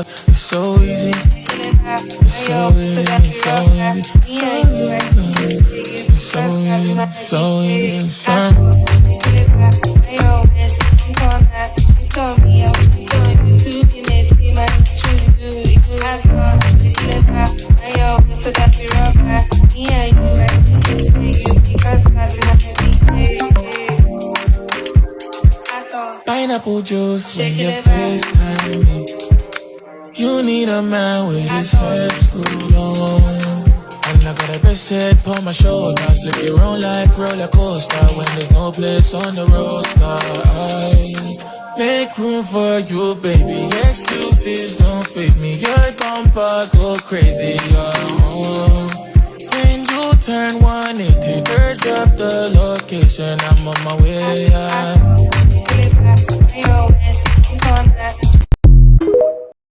up. It's so easy. It's so easy. It's so easy. It's so easy. It's so easy. It's so easy. Pineapple juice when your face kind me. You need a man with his head screwed on. And I got a best head on my shoulder. Flip you around like roller coaster when there's no place on the roster. I make room for you, baby. Excuses don't faze me. Your bumper go crazy.